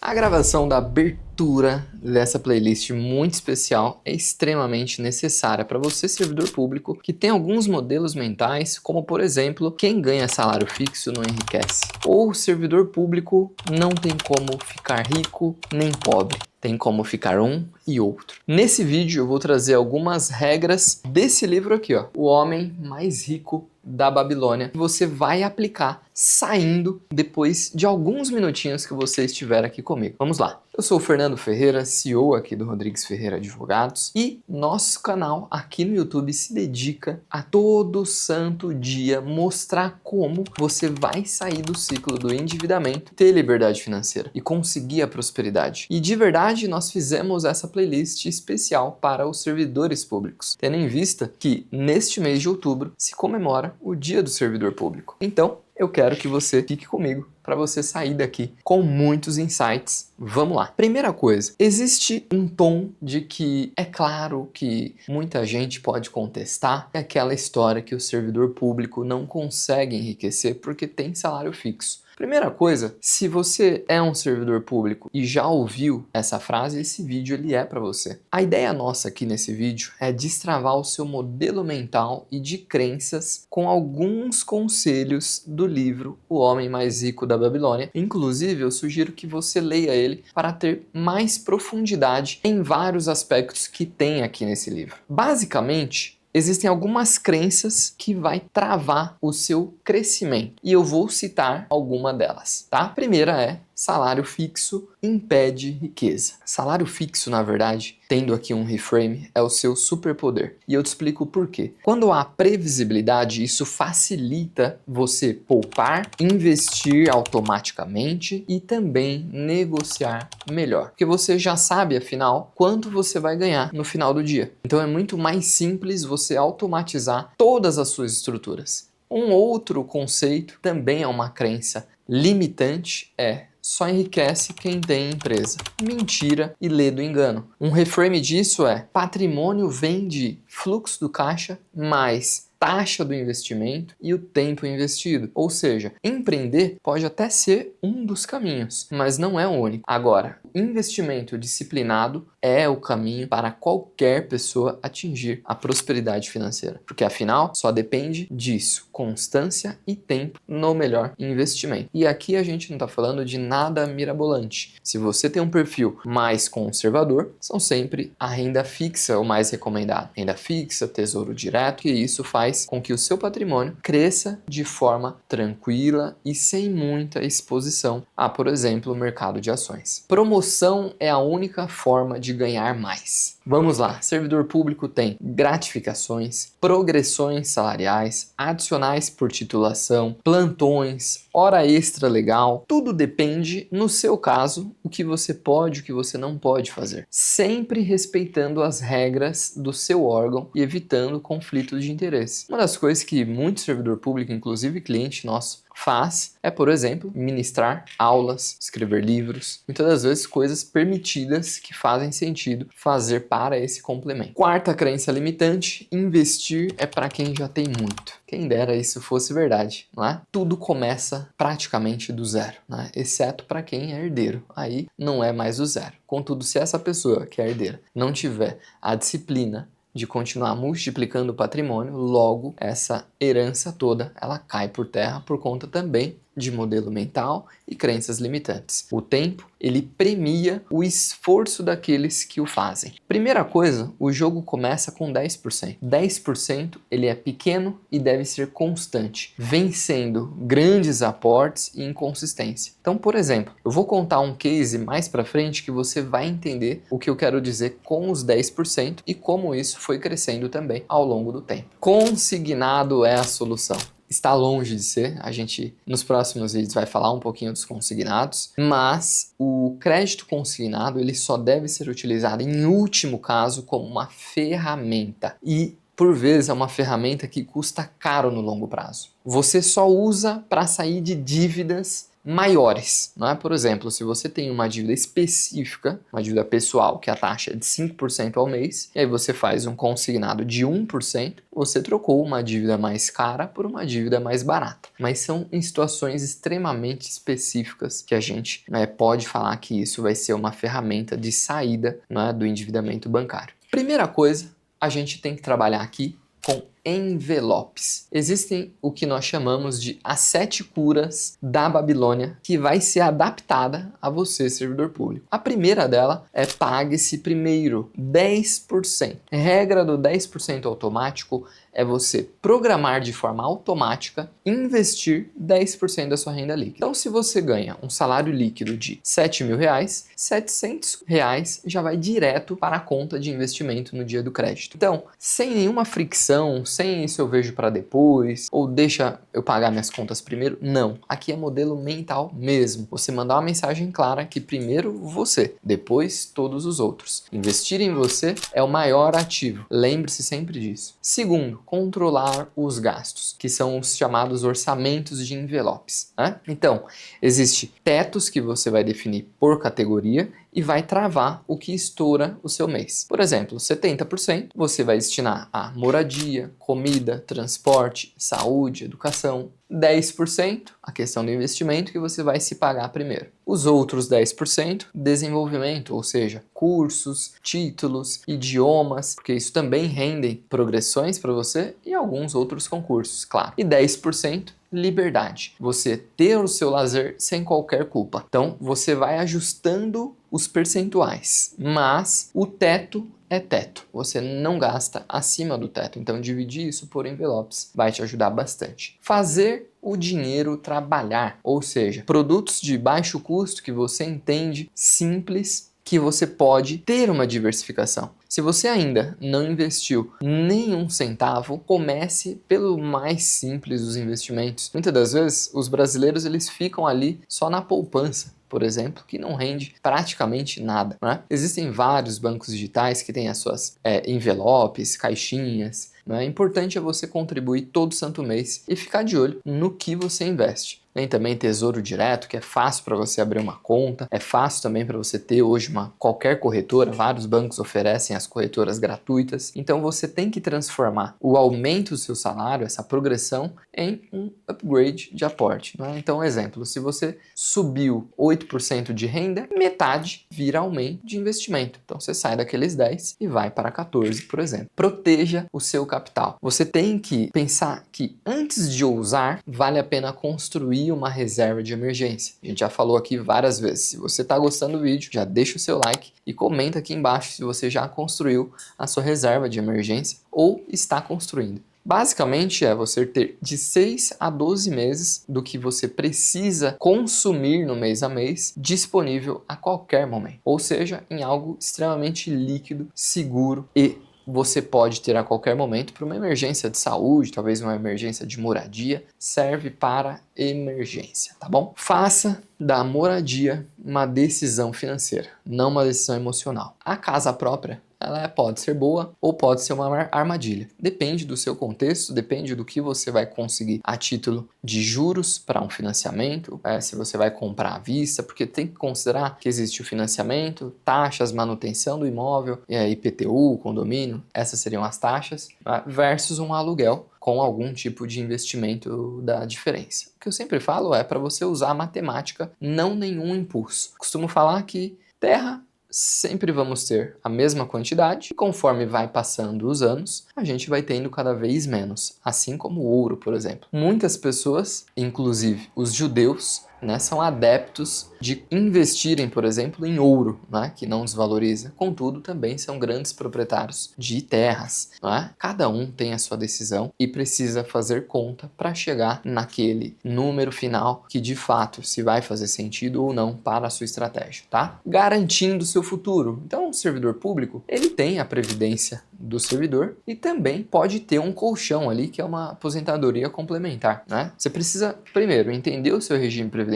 A gravação da abertura dessa playlist muito especial é extremamente necessária para você, servidor público, que tem alguns modelos mentais, como por exemplo, quem ganha salário fixo não enriquece, ou servidor público não tem como ficar rico nem pobre. Tem como ficar um e outro. Nesse vídeo eu vou trazer algumas regras desse livro aqui, ó, O Homem Mais Rico da Babilônia, que você vai aplicar saindo depois de alguns minutinhos que você estiver aqui comigo. Vamos lá. Eu sou o Fernando Ferreira, CEO aqui do Rodrigues Ferreira Advogados, e nosso canal aqui no YouTube se dedica a todo santo dia mostrar como você vai sair do ciclo do endividamento, ter liberdade financeira e conseguir a prosperidade. E de verdade nós fizemos essa playlist especial para os servidores públicos, tendo em vista que neste mês de outubro se comemora o Dia do Servidor Público. Então, eu quero que você fique comigo para você sair daqui com muitos insights. Vamos lá. Primeira coisa, existe um tom de que é claro que muita gente pode contestar aquela história que o servidor público não consegue enriquecer porque tem salário fixo. Primeira coisa, se você é um servidor público e já ouviu essa frase, esse vídeo ele é para você. A ideia nossa aqui nesse vídeo é destravar o seu modelo mental e de crenças com alguns conselhos do livro O Homem Mais Rico da Babilônia. Inclusive, eu sugiro que você leia ele para ter mais profundidade em vários aspectos que tem aqui nesse livro. Basicamente, existem algumas crenças que vai travar o seu crescimento e eu vou citar alguma delas, tá? A primeira é: salário fixo impede riqueza. Salário fixo, na verdade, tendo aqui um reframe, é o seu superpoder. E eu te explico por quê. Quando há previsibilidade, isso facilita você poupar, investir automaticamente e também negociar melhor. Porque você já sabe, afinal, quanto você vai ganhar no final do dia. Então é muito mais simples você automatizar todas as suas estruturas. Um outro conceito, também é uma crença limitante, é: só enriquece quem tem empresa. Mentira e lê do engano. Um reframe disso é: patrimônio vem de fluxo do caixa mais taxa do investimento e o tempo investido. Ou seja, empreender pode até ser um dos caminhos, mas não é o único. Agora, investimento disciplinado é o caminho para qualquer pessoa atingir a prosperidade financeira, porque afinal só depende disso, constância e tempo no melhor investimento. E aqui a gente não está falando de nada mirabolante. Se você tem um perfil mais conservador, são sempre a renda fixa o mais recomendado. Renda fixa, tesouro direto, e isso faz com que o seu patrimônio cresça de forma tranquila e sem muita exposição a, por exemplo, o mercado de ações. Promoção é a única forma de ganhar mais. Vamos lá, servidor público tem gratificações, progressões salariais, adicionais por titulação, plantões, hora extra legal, tudo depende, no seu caso, o que você pode e o que você não pode fazer. Sempre respeitando as regras do seu órgão e evitando conflitos de interesse. Uma das coisas que muito servidor público, inclusive cliente nosso, faz é, por exemplo, ministrar aulas, escrever livros, muitas das vezes coisas permitidas que fazem sentido fazer para esse complemento. Quarta crença limitante: investir é para quem já tem muito. Quem dera isso fosse verdade, não é? Tudo começa praticamente do zero, né? Exceto para quem é herdeiro. Aí não é mais o zero. Contudo, se essa pessoa que é herdeira não tiver a disciplina de continuar multiplicando o patrimônio, logo essa herança toda ela cai por terra por conta também de modelo mental e crenças limitantes. O tempo, ele premia o esforço daqueles que o fazem. Primeira coisa, o jogo começa com 10%. 10% ele é pequeno e deve ser constante, vencendo grandes aportes e inconsistência. Então, por exemplo, eu vou contar um case mais para frente que você vai entender o que eu quero dizer com os 10% e como isso foi crescendo também ao longo do tempo. Consignado é a solução. Está longe de ser, a gente nos próximos vídeos vai falar um pouquinho dos consignados, mas o crédito consignado ele só deve ser utilizado em último caso como uma ferramenta e por vezes é uma ferramenta que custa caro no longo prazo. Você só usa para sair de dívidas maiores, não é? Por exemplo, se você tem uma dívida específica, uma dívida pessoal, que a taxa é de 5% ao mês, e aí você faz um consignado de 1%, você trocou uma dívida mais cara por uma dívida mais barata. Mas são em situações extremamente específicas que a gente, né, pode falar que isso vai ser uma ferramenta de saída, né, do endividamento bancário. Primeira coisa, a gente tem que trabalhar aqui com envelopes. Existem o que nós chamamos de as 7 curas da Babilônia, que vai ser adaptada a você, servidor público. A primeira dela é pague-se primeiro 10%. Regra do 10% automático é você programar de forma automática investir 10% da sua renda líquida. Então, se você ganha um salário líquido de R$7.000, R$700 já vai direto para a conta de investimento no dia do crédito. Então, sem nenhuma fricção, sem isso eu vejo para depois, ou deixa eu pagar minhas contas primeiro, não. Aqui é modelo mental mesmo. Você mandar uma mensagem clara que primeiro você, depois todos os outros. Investir em você é o maior ativo. Lembre-se sempre disso. Segundo, controlar os gastos, que são os chamados orçamentos de envelopes, né? Então, existe tetos que você vai definir por categoria e vai travar o que estoura o seu mês. Por exemplo, 70% você vai destinar a moradia, comida, transporte, saúde, educação. 10% a questão do investimento que você vai se pagar primeiro. Os outros 10% desenvolvimento, ou seja, cursos, títulos, idiomas, porque isso também rende progressões para você e alguns outros concursos, claro. E 10% liberdade, você ter o seu lazer sem qualquer culpa. Então, você vai ajustando os percentuais, mas o teto é teto. Você não gasta acima do teto, então dividir isso por envelopes vai te ajudar bastante. Fazer o dinheiro trabalhar, ou seja, produtos de baixo custo que você entende, simples, que você pode ter uma diversificação. Se você ainda não investiu nenhum centavo, comece pelo mais simples dos investimentos. Muitas das vezes, os brasileiros eles ficam ali só na poupança, por exemplo, que não rende praticamente nada, né? Existem vários bancos digitais que têm as suas envelopes, caixinhas. Né? Importante é você contribuir todo santo mês e ficar de olho no que você investe. Tem também Tesouro Direto, que é fácil para você abrir uma conta, é fácil também para você ter hoje qualquer corretora, vários bancos oferecem as corretoras gratuitas, então você tem que transformar o aumento do seu salário, essa progressão, em um upgrade de aporte. Né? Então, exemplo, se você subiu 8% de renda, metade vira aumento de investimento. Então você sai daqueles 10 e vai para 14, por exemplo. Proteja o seu capital. Você tem que pensar que antes de ousar, vale a pena construir uma reserva de emergência. A gente já falou aqui várias vezes. Se você está gostando do vídeo, já deixa o seu like e comenta aqui embaixo se você já construiu a sua reserva de emergência ou está construindo. Basicamente é você ter de 6 a 12 meses do que você precisa consumir no mês a mês disponível a qualquer momento. Ou seja, em algo extremamente líquido, seguro e você pode ter a qualquer momento para uma emergência de saúde, talvez uma emergência de moradia, serve para emergência, tá bom? Faça da moradia uma decisão financeira, não uma decisão emocional. A casa própria, ela pode ser boa ou pode ser uma armadilha. Depende do seu contexto, depende do que você vai conseguir a título de juros para um financiamento, se você vai comprar à vista, porque tem que considerar que existe o financiamento, taxas, manutenção do imóvel, IPTU, condomínio, essas seriam as taxas, versus um aluguel com algum tipo de investimento da diferença. O que eu sempre falo é para você usar a matemática, não nenhum impulso. Costumo falar que terra sempre vamos ter a mesma quantidade e conforme vai passando os anos, a gente vai tendo cada vez menos, assim como o ouro, por exemplo. Muitas pessoas, inclusive os judeus, são adeptos de investirem, por exemplo, em ouro, que não desvaloriza. Contudo, também são grandes proprietários de terras. Cada um tem a sua decisão e precisa fazer conta para chegar naquele número final que, de fato, se vai fazer sentido ou não para a sua estratégia, tá? Garantindo o seu futuro. Então, o servidor público, ele tem a previdência do servidor e também pode ter um colchão ali, que é uma aposentadoria complementar, Você precisa, primeiro, entender o seu regime previdenciário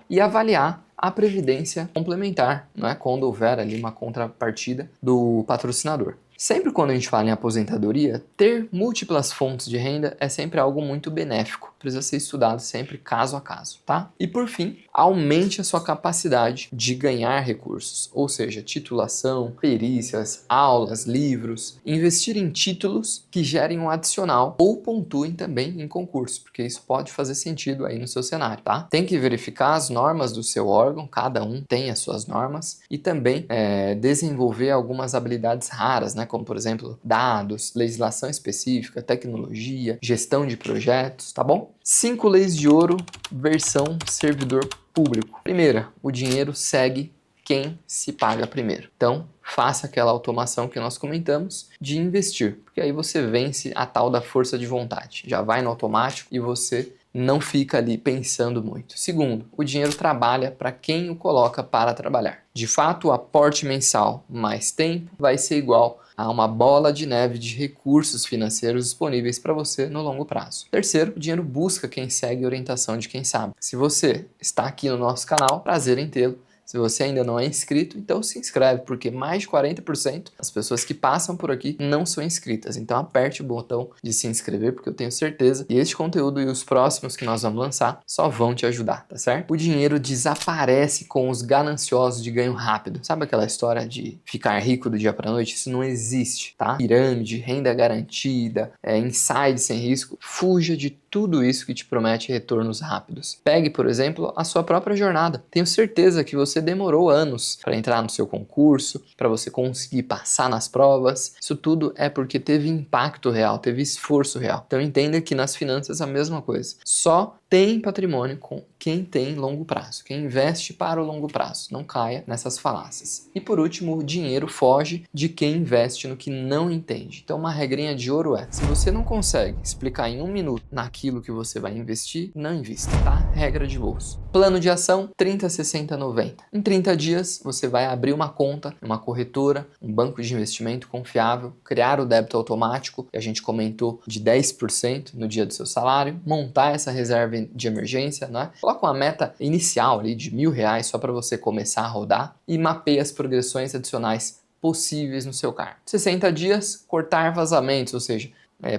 e avaliar a previdência complementar, quando houver ali uma contrapartida do patrocinador. Sempre quando a gente fala em aposentadoria, ter múltiplas fontes de renda é sempre algo muito benéfico, precisa ser estudado sempre caso a caso, tá? E por fim, aumente a sua capacidade de ganhar recursos, ou seja, titulação, perícias, aulas, livros, investir em títulos que gerem um adicional ou pontuem também em concurso, porque isso pode fazer sentido aí no seu cenário, tá? Tem que verificar as normas do seu órgão, cada um tem as suas normas, e também desenvolver algumas habilidades raras, né? Como por exemplo, dados, legislação específica, tecnologia, gestão de projetos, tá bom? 5 leis de ouro, versão servidor público. Primeira, o dinheiro segue quem se paga primeiro. Então, faça aquela automação que nós comentamos de investir, porque aí você vence a tal da força de vontade. Já vai no automático e você não fica ali pensando muito. Segundo, o dinheiro trabalha para quem o coloca para trabalhar. De fato, o aporte mensal mais tempo vai ser igual a uma bola de neve de recursos financeiros disponíveis para você no longo prazo. Terceiro, o dinheiro busca quem segue a orientação de quem sabe. Se você está aqui no nosso canal, prazer em tê-lo. Se você ainda não é inscrito, então se inscreve, porque mais de 40% das pessoas que passam por aqui não são inscritas. Então aperte o botão de se inscrever, porque eu tenho certeza que este conteúdo e os próximos que nós vamos lançar só vão te ajudar, tá certo? O dinheiro desaparece com os gananciosos de ganho rápido. Sabe aquela história de ficar rico do dia para noite? Isso não existe, tá? Pirâmide, renda garantida, inside sem risco. Fuja de tudo isso que te promete retornos rápidos. Pegue, por exemplo, a sua própria jornada. Tenho certeza que você demorou anos para entrar no seu concurso, para você conseguir passar nas provas. Isso tudo é porque teve impacto real, teve esforço real. Então entenda que nas finanças a mesma coisa. Só tem patrimônio com quem tem longo prazo, quem investe para o longo prazo. Não caia nessas falácias. E por último, o dinheiro foge de quem investe no que não entende. Então uma regrinha de ouro é: se você não consegue explicar em 1 minuto naquilo que você vai investir, não invista, tá? Regra de bolso. Plano de ação 30, 60, 90. Em 30 dias você vai abrir uma conta, uma corretora, um banco de investimento confiável, criar o débito automático, que a gente comentou, de 10% no dia do seu salário, montar essa reserva de emergência, né? Coloca uma meta inicial ali de R$1.000 só para você começar a rodar e mapeia as progressões adicionais possíveis no seu cargo. 60 dias, cortar vazamentos, ou seja,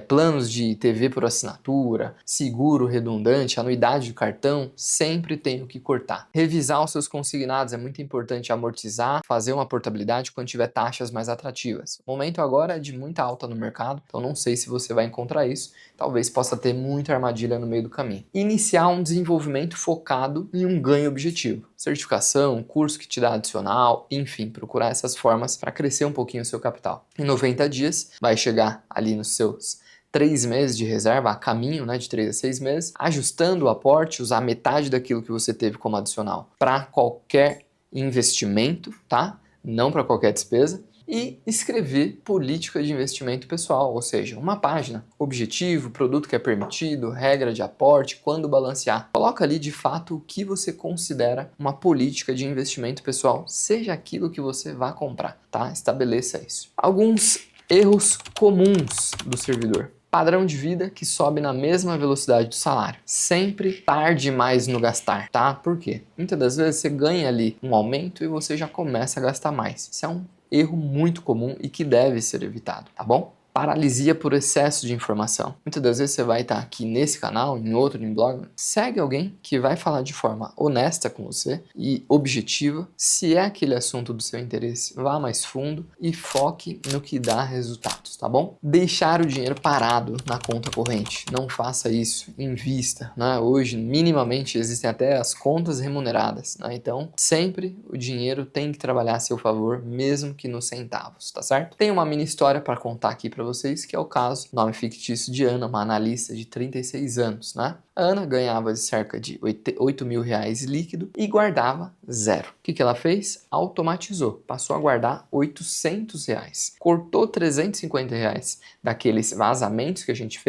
planos de TV por assinatura, seguro redundante, anuidade de cartão, sempre tem o que cortar. Revisar os seus consignados, é muito importante amortizar, fazer uma portabilidade quando tiver taxas mais atrativas. O momento agora é de muita alta no mercado, então não sei se você vai encontrar isso, talvez possa ter muita armadilha no meio do caminho. Iniciar um desenvolvimento focado em um ganho objetivo. Certificação, curso que te dá adicional, enfim, procurar essas formas para crescer um pouquinho o seu capital. Em 90 dias, vai chegar ali nos seus 3 meses de reserva, a caminho, né, de 3 a 6 meses, ajustando o aporte, usar metade daquilo que você teve como adicional para qualquer investimento, tá? Não para qualquer despesa. E escrever política de investimento pessoal, ou seja, uma página, objetivo, produto que é permitido, regra de aporte, quando balancear. Coloca ali de fato o que você considera uma política de investimento pessoal, seja aquilo que você vá comprar, tá? Estabeleça isso. Alguns erros comuns do servidor. Padrão de vida que sobe na mesma velocidade do salário. Sempre tarde demais no gastar, tá? Por quê? Muitas das vezes você ganha ali um aumento e você já começa a gastar mais. Isso é um erro muito comum e que deve ser evitado, tá bom? Paralisia por excesso de informação. Muitas das vezes você vai estar aqui nesse canal, em outro, em blog. Segue alguém que vai falar de forma honesta com você e objetiva. Se é aquele assunto do seu interesse, vá mais fundo e foque no que dá resultados, tá bom? Deixar o dinheiro parado na conta corrente. Não faça isso. Invista, né? Hoje, minimamente, existem até as contas remuneradas, né? Então, sempre o dinheiro tem que trabalhar a seu favor, mesmo que nos centavos, tá certo? Tem uma mini história para contar aqui para vocês, que é o caso, nome fictício de Ana, uma analista de 36 anos, né? A Ana ganhava cerca de R$8.000 líquido e guardava zero. O que ela fez? Automatizou, passou a guardar R$800. Cortou R$350 daqueles vazamentos que a gente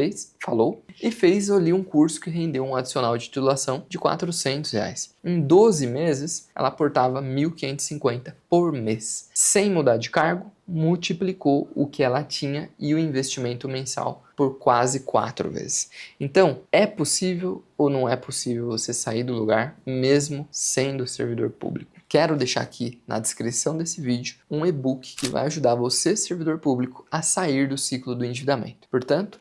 falou, e fez ali um curso que rendeu um adicional de titulação de R$400. Em 12 meses, ela aportava R$1.550 por mês. Sem mudar de cargo, multiplicou o que ela tinha e o investimento mensal por quase 4 vezes. Então, é possível ou não é possível você sair do lugar mesmo sendo servidor público? Quero deixar aqui na descrição desse vídeo um e-book que vai ajudar você, servidor público, a sair do ciclo do endividamento. Portanto,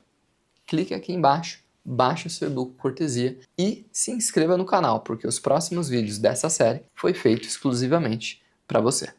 clique aqui embaixo, baixe o seu e-book cortesia e se inscreva no canal, porque os próximos vídeos dessa série foi feito exclusivamente para você.